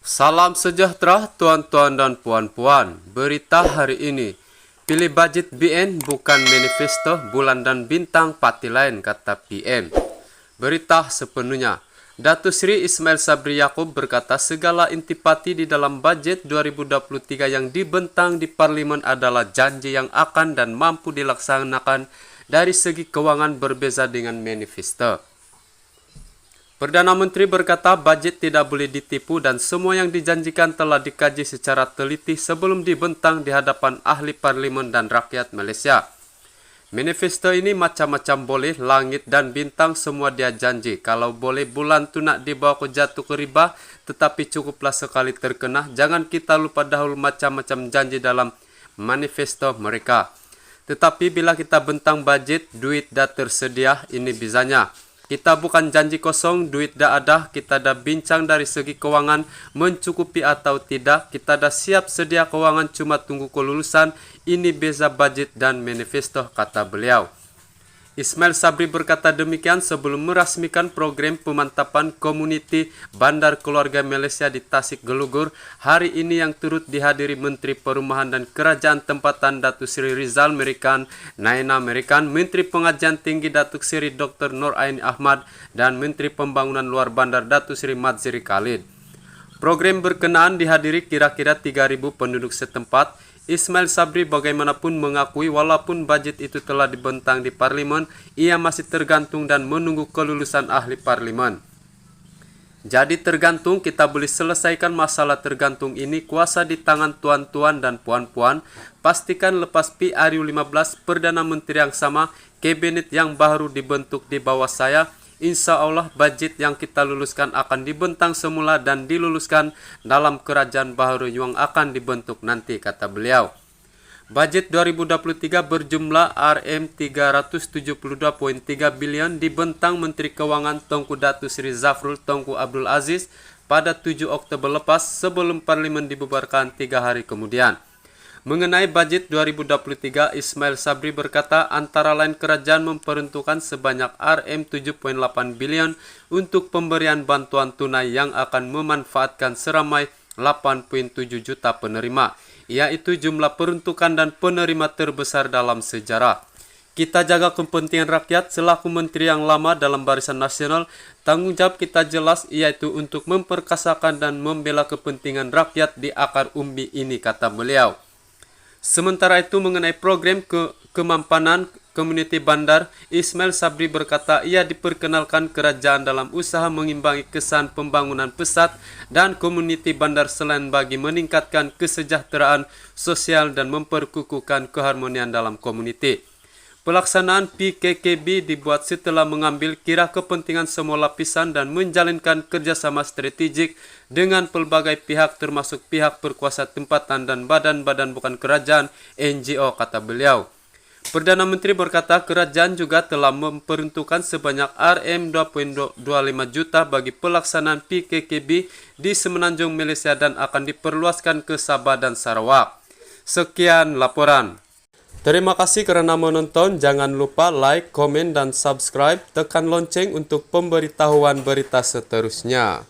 Salam sejahtera tuan-tuan dan puan-puan. Berita hari ini. Pilih budget BN bukan manifesto bulan dan bintang parti lain, kata PM. Berita sepenuhnya. Datuk Seri Ismail Sabri Yaakob berkata segala intipati di dalam budget 2023 yang dibentang di Parlimen adalah janji yang akan dan mampu dilaksanakan dari segi keuangan berbeza dengan manifesto. Perdana Menteri berkata budget tidak boleh ditipu dan semua yang dijanjikan telah dikaji secara teliti sebelum dibentang di hadapan ahli parlimen dan rakyat Malaysia. Manifesto ini macam-macam boleh, langit dan bintang semua dia janji. Kalau boleh bulan tu nak dibawa ke jatuh ke riba, tetapi cukuplah sekali terkena. Jangan kita lupa dahulu macam-macam janji dalam manifesto mereka. Tetapi bila kita bentang budget, duit dah tersedia, ini bizanya. Kita bukan janji kosong, duit dah ada, kita dah bincang dari segi keuangan mencukupi atau tidak, kita dah siap sedia keuangan cuma tunggu kelulusan, ini beza budget dan manifesto, kata beliau. Ismail Sabri berkata demikian sebelum merasmikan program pemantapan komuniti Bandar Keluarga Malaysia di Tasik Gelugur hari ini yang turut dihadiri Menteri Perumahan dan Kerajaan Tempatan Datuk Seri Rizal Merican, Naina Merican, Menteri Pengajian Tinggi Datuk Seri Dr. Nur Aini Ahmad dan Menteri Pembangunan Luar Bandar Datuk Seri Madziri Khalid. Program berkenaan dihadiri kira-kira 3.000 penduduk setempat. Ismail Sabri bagaimanapun mengakui walaupun budget itu telah dibentang di parlimen, ia masih tergantung dan menunggu kelulusan ahli parlimen. Jadi tergantung, kita boleh selesaikan masalah tergantung ini kuasa di tangan tuan-tuan dan puan-puan. Pastikan lepas PRU15 Perdana Menteri yang sama, kabinet yang baru dibentuk di bawah saya, insya Allah budget yang kita luluskan akan dibentang semula dan diluluskan dalam kerajaan baru yang akan dibentuk nanti, kata beliau. Budget 2023 berjumlah RM372.3 bilion dibentang Menteri Keuangan Tengku Datuk Seri Zafrul Tengku Abdul Aziz pada 7 Oktober lepas sebelum Parlimen dibubarkan 3 hari kemudian. Mengenai budget 2023, Ismail Sabri berkata antara lain kerajaan memperuntukkan sebanyak RM7.8 bilion untuk pemberian bantuan tunai yang akan memanfaatkan seramai 8.7 juta penerima, yaitu jumlah peruntukan dan penerima terbesar dalam sejarah. Kita jaga kepentingan rakyat selaku menteri yang lama dalam Barisan Nasional. Tanggung jawab kita jelas, yaitu untuk memperkasakan dan membela kepentingan rakyat di akar umbi ini, kata beliau. Sementara itu mengenai program kemampanan komuniti bandar, Ismail Sabri berkata ia diperkenalkan kerajaan dalam usaha mengimbangi kesan pembangunan pesat dan komuniti bandar selain bagi meningkatkan kesejahteraan sosial dan memperkukuhkan keharmonian dalam komuniti. Pelaksanaan PKKB dibuat setelah mengambil kira kepentingan semua lapisan dan menjalinkan kerjasama strategik dengan pelbagai pihak termasuk pihak berkuasa tempatan dan badan-badan bukan kerajaan NGO, kata beliau. Perdana Menteri berkata kerajaan juga telah memperuntukkan sebanyak RM2.25 juta bagi pelaksanaan PKKB di Semenanjung Malaysia dan akan diperluaskan ke Sabah dan Sarawak. Sekian laporan. Terima kasih kerana menonton. Jangan lupa like, komen dan subscribe. Tekan lonceng untuk pemberitahuan berita seterusnya.